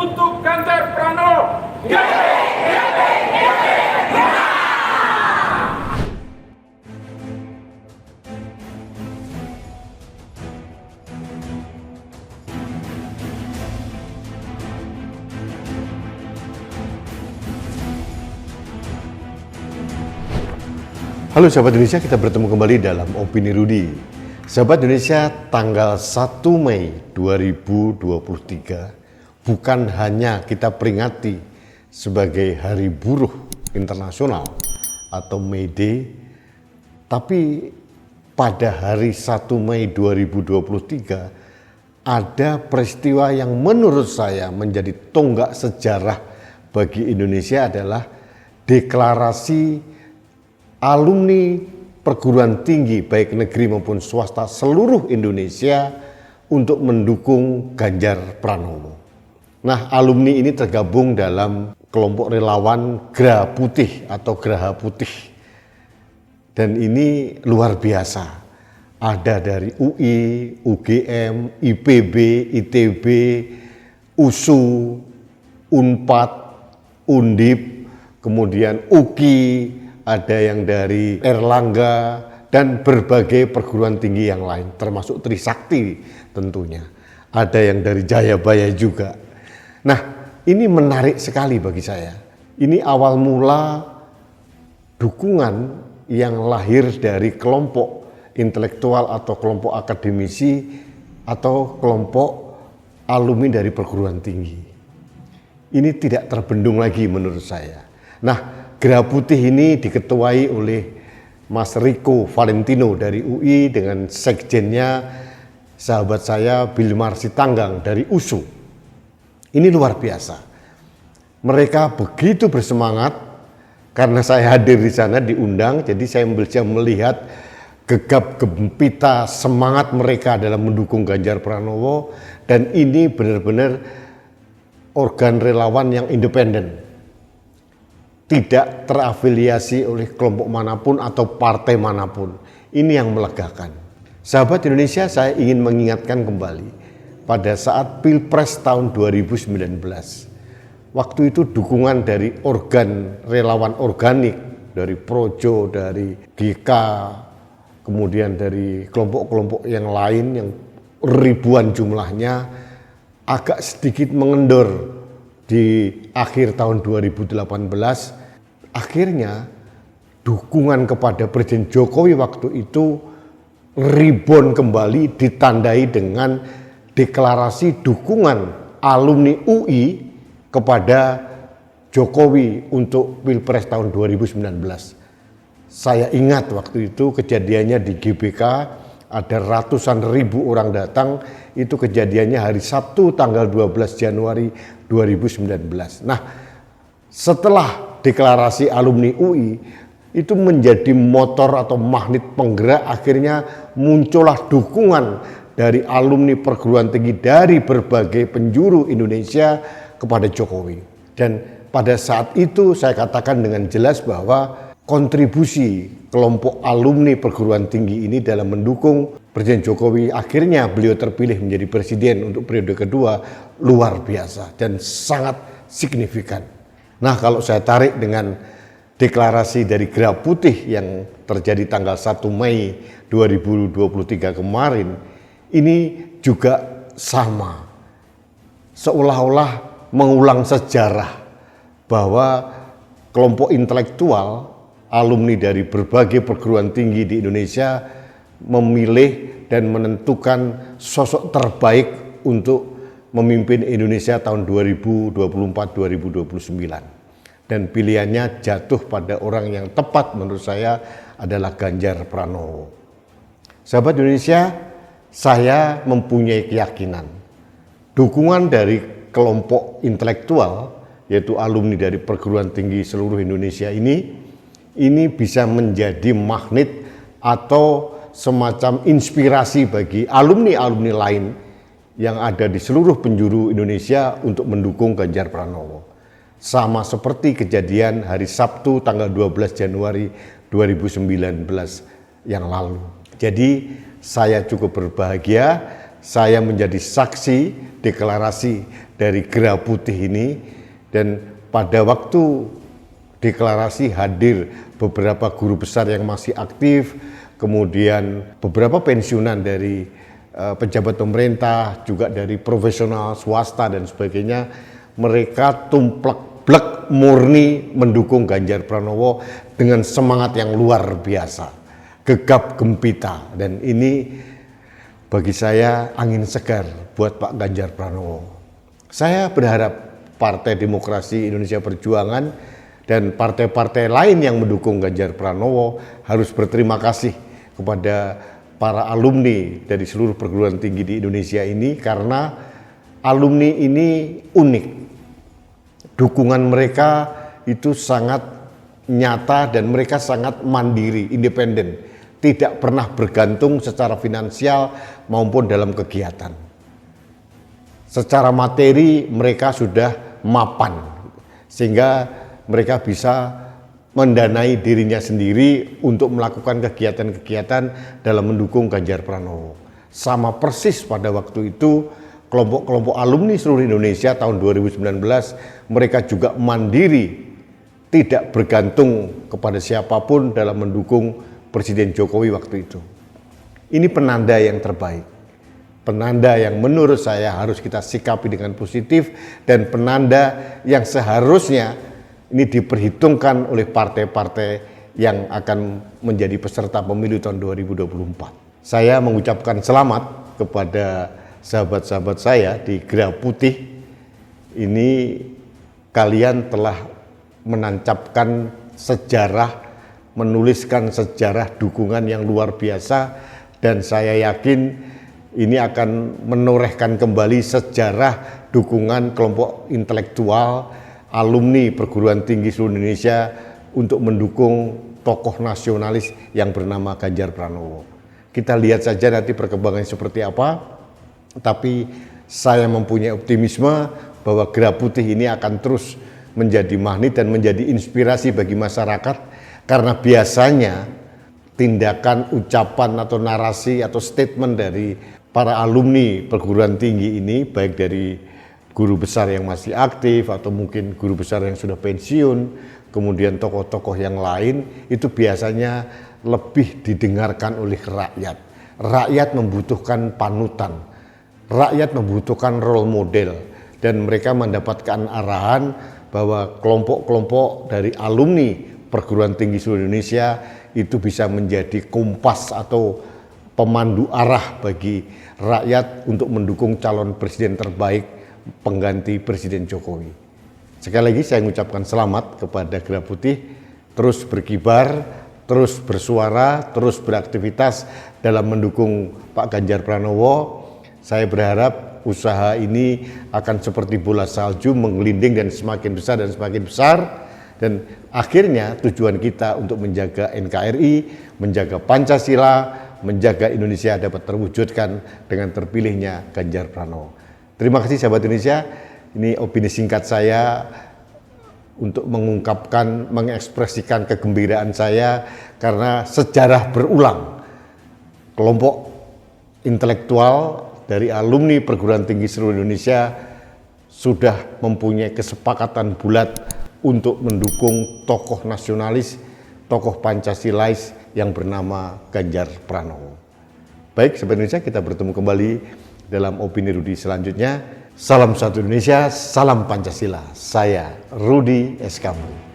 untuk Ganjar Pranowo. Halo sahabat Indonesia, kita bertemu kembali dalam Opini Rudi. Sahabat Indonesia, tanggal 1 Mei 2023 bukan hanya kita peringati sebagai Hari Buruh Internasional atau May Day, tapi pada hari 1 Mei 2023 ada peristiwa yang menurut saya menjadi tonggak sejarah bagi Indonesia, adalah deklarasi alumni perguruan tinggi baik negeri maupun swasta seluruh Indonesia untuk mendukung Ganjar Pranowo. Nah, alumni ini tergabung dalam kelompok relawan Geraha Putih atau Geraha Putih. Dan ini luar biasa. Ada dari UI, UGM, IPB, ITB, USU, UNPAD, UNDIP, kemudian UKI, ada yang dari Erlangga, dan berbagai perguruan tinggi yang lain, termasuk Trisakti tentunya. Ada yang dari Jayabaya juga. Nah, ini menarik sekali bagi saya. Ini awal mula dukungan yang lahir dari kelompok intelektual atau kelompok akademisi atau kelompok alumni dari perguruan tinggi. Ini tidak terbendung lagi menurut saya. Nah, Geraha Putih ini diketuai oleh Mas Riko Valentino dari UI dengan sekjennya sahabat saya Bilmar Sitanggang dari USU. Ini luar biasa. Mereka begitu bersemangat karena saya hadir di sana, diundang, jadi saya bisa melihat gegap gempita semangat mereka dalam mendukung Ganjar Pranowo, dan ini benar-benar organ relawan yang independen, tidak terafiliasi oleh kelompok manapun atau partai manapun. Ini yang melegakan. Sahabat Indonesia, saya ingin mengingatkan kembali pada saat Pilpres tahun 2019. Waktu itu dukungan dari organ relawan organik, dari Projo, dari GK, kemudian dari kelompok-kelompok yang lain yang ribuan jumlahnya, agak sedikit mengendor di akhir tahun 2018. Akhirnya dukungan kepada Presiden Jokowi waktu itu rebound kembali, ditandai dengan deklarasi dukungan alumni UI kepada Jokowi untuk Pilpres tahun 2019. Saya ingat waktu itu kejadiannya di GBK, ada ratusan ribu orang datang. Itu kejadiannya hari Sabtu tanggal 12 Januari 2019. Nah, setelah deklarasi alumni UI itu menjadi motor atau magnet penggerak, akhirnya muncullah dukungan dari alumni perguruan tinggi dari berbagai penjuru Indonesia kepada Jokowi. Dan pada saat itu saya katakan dengan jelas bahwa kontribusi kelompok alumni perguruan tinggi ini dalam mendukung Presiden Jokowi, akhirnya beliau terpilih menjadi presiden untuk periode kedua, luar biasa dan sangat signifikan. Nah, kalau saya tarik dengan deklarasi dari Geraha Putih yang terjadi tanggal 1 Mei 2023 kemarin, ini juga sama. Seolah-olah mengulang sejarah bahwa kelompok intelektual, alumni dari berbagai perguruan tinggi di Indonesia memilih dan menentukan sosok terbaik untuk memimpin Indonesia tahun 2024-2029. Dan pilihannya jatuh pada orang yang tepat menurut saya, adalah Ganjar Pranowo. Sahabat Indonesia, saya mempunyai keyakinan dukungan dari kelompok intelektual, yaitu alumni dari perguruan tinggi seluruh Indonesia ini bisa menjadi magnet atau semacam inspirasi bagi alumni-alumni lain yang ada di seluruh penjuru Indonesia untuk mendukung Ganjar Pranowo. Sama seperti kejadian hari Sabtu tanggal 12 Januari 2019 yang lalu. Jadi saya cukup berbahagia saya menjadi saksi deklarasi dari Gerah Putih ini, dan pada waktu deklarasi hadir beberapa guru besar yang masih aktif, kemudian beberapa pensiunan dari pejabat pemerintah, juga dari profesional swasta dan sebagainya. Mereka tumplek-blek murni mendukung Ganjar Pranowo dengan semangat yang luar biasa, gegap gempita, dan ini bagi saya angin segar buat Pak Ganjar Pranowo. Saya berharap Partai Demokrasi Indonesia Perjuangan dan partai-partai lain yang mendukung Ganjar Pranowo harus berterima kasih kepada para alumni dari seluruh perguruan tinggi di Indonesia ini, karena alumni ini unik. Dukungan mereka itu sangat nyata dan mereka sangat mandiri, independen, tidak pernah bergantung secara finansial maupun dalam kegiatan. Secara materi mereka sudah mapan, sehingga mereka bisa mendanai dirinya sendiri untuk melakukan kegiatan-kegiatan dalam mendukung Ganjar Pranowo. Sama persis pada waktu itu kelompok-kelompok alumni seluruh Indonesia tahun 2019, mereka juga mandiri, tidak bergantung kepada siapapun dalam mendukung Presiden Jokowi waktu itu. Ini penanda yang terbaik, penanda yang menurut saya harus kita sikapi dengan positif, dan penanda yang seharusnya ini diperhitungkan oleh partai-partai yang akan menjadi peserta pemilu tahun 2024. Saya mengucapkan selamat kepada sahabat-sahabat saya di Gerah Putih. Ini kalian telah menancapkan sejarah, menuliskan sejarah dukungan yang luar biasa, dan saya yakin ini akan menorehkan kembali sejarah dukungan kelompok intelektual, alumni perguruan tinggi seluruh Indonesia untuk mendukung tokoh nasionalis yang bernama Ganjar Pranowo. Kita lihat saja nanti perkembangannya seperti apa, tapi saya mempunyai optimisme bahwa Gerah Putih ini akan terus menjadi magnet dan menjadi inspirasi bagi masyarakat, karena biasanya tindakan, ucapan atau narasi atau statement dari para alumni perguruan tinggi ini, baik dari guru besar yang masih aktif atau mungkin guru besar yang sudah pensiun, kemudian tokoh-tokoh yang lain, itu biasanya lebih didengarkan oleh rakyat. Rakyat membutuhkan panutan, rakyat membutuhkan role model, dan mereka mendapatkan arahan bahwa kelompok-kelompok dari alumni perguruan tinggi seluruh Indonesia itu bisa menjadi kompas atau pemandu arah bagi rakyat untuk mendukung calon presiden terbaik pengganti Presiden Jokowi. Sekali lagi saya mengucapkan selamat kepada Gerah Putih, terus berkibar, terus bersuara, terus beraktivitas dalam mendukung Pak Ganjar Pranowo. Saya berharap usaha ini akan seperti bola salju menggelinding dan semakin besar, dan akhirnya tujuan kita untuk menjaga NKRI, menjaga Pancasila, menjaga Indonesia dapat terwujudkan dengan terpilihnya Ganjar Pranowo. Terima kasih sahabat Indonesia, ini opini singkat saya untuk mengungkapkan, mengekspresikan kegembiraan saya karena sejarah berulang. Kelompok intelektual dari alumni perguruan tinggi seluruh Indonesia sudah mempunyai kesepakatan bulat untuk mendukung tokoh nasionalis, tokoh Pancasilais yang bernama Ganjar Pranowo. Baik, sahabat Indonesia, kita bertemu kembali dalam opini Rudi selanjutnya. Salam satu Indonesia, salam Pancasila. Saya Rudi S. Kamli.